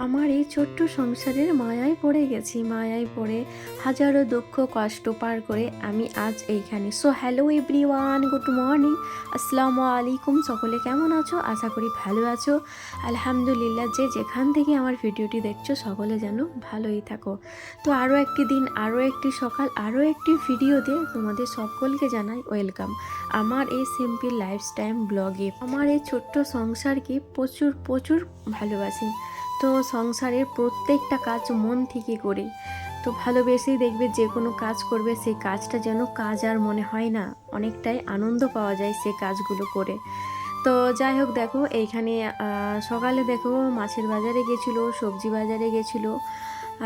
আমার এই ছোট্ট সংসারের মায়ায় পড়ে গেছি। মায়ায় পড়ে হাজারো দুঃখ কষ্ট পার করে আমি আজ এইখানে। So hello everyone, good morning, আসসালামু আলাইকুম। সকলে কেমন আছো? আশা করি ভালো আছো। আলহামদুলিল্লাহ, যে যেখান থেকে আমার ভিডিওটি দেখছো সকলে যেন ভালোই থাকো। তো আরও একটি দিন, আরও একটি সকাল, আরও একটি ভিডিওতে তোমাদের সকলকে জানাই ওয়েলকাম আমার এই সিম্পল লাইফস্টাইল ব্লগে। আমার এই ছোট্ট সংসারকে প্রচুর প্রচুর ভালোবাসি। তো সংসারের প্রত্যেকটা কাজ মন থেকে করি। তো ভালোবেসেই দেখবে যে কোনো কাজ করবে, সেই কাজটা যেন কাজ আর মনে হয় না, অনেকটাই আনন্দ পাওয়া যায় সেই কাজগুলো করে। তো যাই হোক, দেখো এইখানে সকালে দেখো মাছের বাজারে গেছিলো, সবজি বাজারে গেছিলো।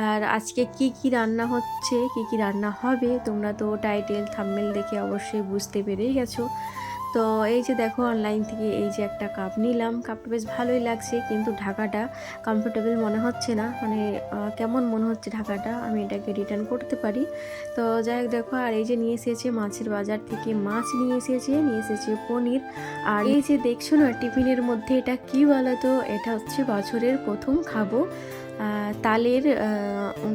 আর আজকে কি কি রান্না হচ্ছে, কি কি রান্না হবে, তোমরা তো টাইটেল থাম্বনেল দেখে অবশ্যই বুঝতে পেরেই গেছো। তো এই যে দেখো অনলাইন থেকে এই যে একটা কাপ নিলাম। কাপটা বেশ ভালোই লাগছে, কিন্তু ঢাকাটা কমফোর্টেবল মনে হচ্ছে না, মানে কেমন মনে হচ্ছে ঢাকাটা। আমি এটাকে রিটার্ন করতে পারি। তো যাই হোক দেখো, আর এই যে নিয়ে এসেছে মাছের বাজার থেকে মাছ নিয়ে এসেছে পনির। আর এই যে দেখছো না টিফিনের মধ্যে, এটা কি বলো তো, এটা হচ্ছে বছরের প্রথম খাবো তালের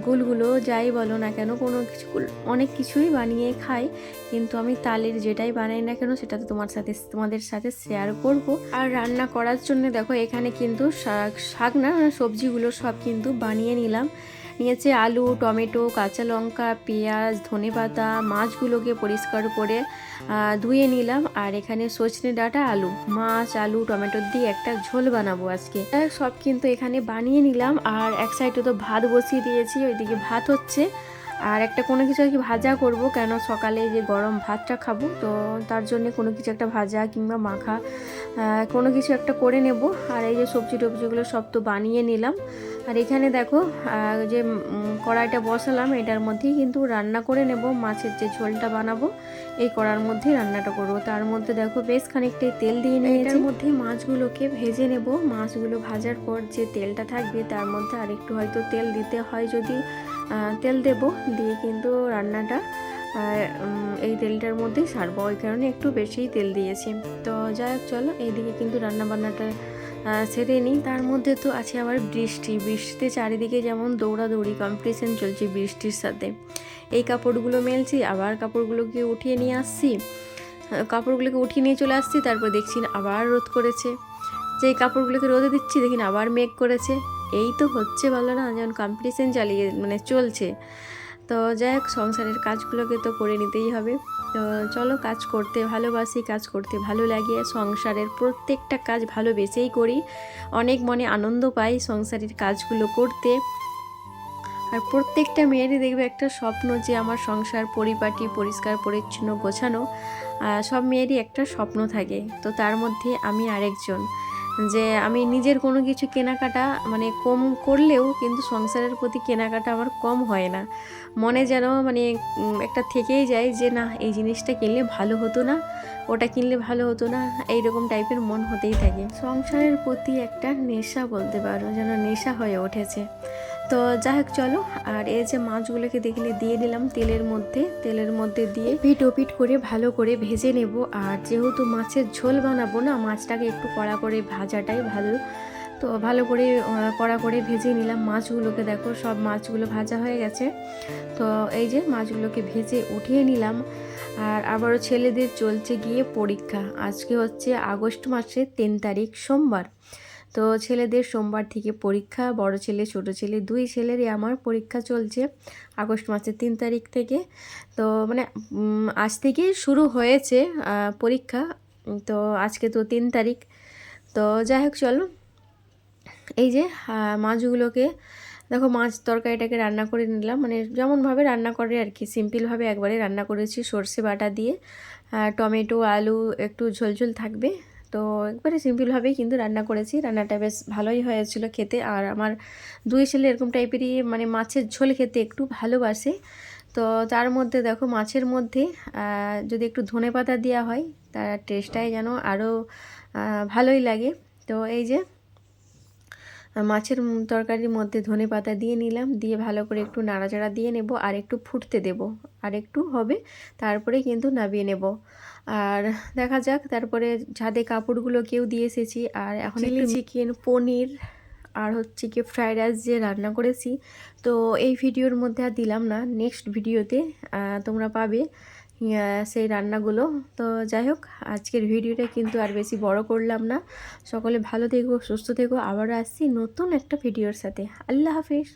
গুলগুলো, যাই বলো না কেন, কোনো কিছু অনেক কিছুই বানিয়ে খাই, কিন্তু আমি তালের যেটাই বানাই না কেন সেটা তো তোমাদের সাথে শেয়ার করব। আর রান্না করার জন্য দেখো এখানে কিন্তু শাক না, সবজিগুলো সব কিন্তু বানিয়ে নিয়েছে আলু, টমেটো, কাঁচা লঙ্কা, পেঁয়াজ, ধনেপাতা, মাছগুলোকে পরিষ্কার করে ধুয়ে নিলাম। আর এখানে সজনে ডাঁটা, আলু, মাছ, আলু, টমেটো দিয়ে একটা ঝোল বানাবো আজকে। সব কিন্তু এখানে বানিয়ে নিলাম। আর এক সাইডে তো ভাত বসিয়ে দিয়েছি, ওইদিকে ভাত হচ্ছে। আর একটা কোনো কিছু আর কি ভাজা করব, কেন সকালে যে গরম ভাতটা খাবো, তো তার জন্য কোনো কিছু একটা ভাজা কিংবা মাখা কোনো কিছু একটা করে নেব। আর এই যে সবজি টবজিগুলো সব তো বানিয়ে নিলাম। আর এখানে দেখো যে কড়াইটা বসালাম, এটার মধ্যেই কিন্তু রান্না করে নেব। মাছের যে ঝোলটা বানাবো এই কড়ার মধ্যেই রান্নাটা করব। তার মধ্যে দেখো বেশ খানিকটাই তেল দিয়ে নিয়েছি। এটার মধ্যে মাছগুলোকে ভেজে নেব। মাছগুলো ভাজার পর যে তেলটা থাকবে তার মধ্যে আরেকটু হয়তো তেল দিতে হয়, যদি তেল দেব, দিয়ে কিন্তু রান্নাটা এই তেলটার মধ্যেই সারবো, ওই কারণে একটু বেশিই তেল দিয়েছি। তো যাই হোক চলো, এইদিকে কিন্তু রান্নাবান্নাটা সেরে নিই। তার মধ্যে তো আছে আবার বৃষ্টিতে চারিদিকে যেমন দৌড়াদৌড়ি কম্পিটিশন চলছে বৃষ্টির সাথে। এই কাপড়গুলো মেলছি, আবার কাপড়গুলোকে উঠিয়ে নিয়ে আসছি, কাপড়গুলোকে উঠিয়ে নিয়ে চলে আসছি, তারপর দেখছি আবার রোদ করেছে। যেই কাপড়গুলোকে রোদে দিচ্ছি দেখি আবার মেঘ করেছে। এই তো হচ্ছে ভালো না, যেমন কম্পিটিশন চলছে। তো যাই হোক, সংসারের কাজগুলোকে তো করে নিতেই হবে। তো চলো, কাজ করতে ভালোবাসি, কাজ করতে ভালো লাগে, সংসারের প্রত্যেকটা কাজ ভালোবেসেই করি, অনেক মনে আনন্দ পাই সংসারের কাজগুলো করতে। আর প্রত্যেকটা মেয়েরই দেখবে একটা স্বপ্ন যে আমার সংসার পরিপাটি, পরিষ্কার পরিচ্ছন্ন, গোছানো, সব মেয়েরই একটা স্বপ্ন থাকে। তো তার মধ্যে আমি আরেকজন, যে আমি নিজের কোনো কিছু কেনাকাটা মানে কম করলেও কিন্তু সংসারের প্রতি কেনাকাটা আমার কম হয় না। মনে যেন মানে একটা থেকেই যায় যে না, এই জিনিসটা কিনলে ভালো হতো না, ওটা কিনলে ভালো হতো না, এইরকম টাইপের মন হতেই থাকে। সংসারের প্রতি একটা নেশা বলতে পারো, যেন নেশা হয়ে উঠেছে। তো যাই হোক চলো, আর এই যে মাছগুলোকে দেখলে দিয়ে দিলাম তেলের মধ্যে দিয়ে পিট করে ভালো করে ভেজে নেব। আর যেহেতু মাছের ঝোল বানাবো না, মাছটাকে একটু কড়া করে ভাজাটাই ভালো। তো ভালো করে কড়া করে ভেজে নিলাম মাছগুলোকে। দেখো সব মাছগুলো ভাজা হয়ে গেছে। তো এই যে মাছগুলোকে ভেজে উঠিয়ে নিলাম। আর আবারও ছেলেদের চলছে গিয়ে পরীক্ষা। আজকে হচ্ছে আগস্ট মাসের 3 তারিখ সোমবার। তো ছেলেদের সোমবার থেকে পরীক্ষা, বড় ছেলে ছোট ছেলে দুই ছেলেরই আমার পরীক্ষা চলছে আগস্ট মাসের 3 তারিখ থেকে। তো মানে আজ থেকে শুরু হয়েছে পরীক্ষা। তো আজকে তো 3 তারিখ। তো যাই হোক চলো, এই যে মাছগুলোকে দেখো, মাছ তরকারিটাকে রান্না করে নিলাম, মানে যেমনভাবে রান্না করে আর কি, সিম্পলভাবে একবারে রান্না করেছি সর্ষে বাটা দিয়ে। টমেটো, আলু একটু ঝোলঝোল থাকবে, তো একবারে সিম্পলভাবেই কিন্তু রান্না করেছি। রান্নাটা বেশ ভালোই হয়েছিল খেতে। আর আমার দুই ছেলে এরকম টাইপেরই মানে মাছের ঝোল খেতে একটু ভালোবাসে। তো তার মধ্যে দেখো মাছের মধ্যে যদি একটু ধনেপাতা দেওয়া হয়, তার টেস্টটাই যেন আরও ভালোই লাগে। তো এই যে মাছের তরকারির মধ্যে ধনেপাতা দিয়ে নিলাম, দিয়ে ভালো করে একটু নাড়াচাড়া দিয়ে নেব, আর একটু ফুটতে দেব, আর একটু হবে, তারপরে কিন্তু নামিয়ে নেব। আর দেখা যাক, তারপরে ছাদে কাপড়গুলো কেউ দিয়ে এসেছি। আর এখন চিলি চিকেন, পনির আর হচ্ছে কি ফ্রাইড রাইস যে রান্না করেছি। তো এই ভিডিওর মধ্যে আর দিলাম না, নেক্সট ভিডিওতে তোমরা পাবে সেই রান্নাগুলো। তো যাই হোক, আজকের ভিডিওটা কিন্তু আর বেশি বড় করলাম না। সকলে ভালো থেকো, সুস্থ থেকো, আবারও আসছি নতুন একটা ভিডিওর সাথে। আল্লাহ হাফিজ।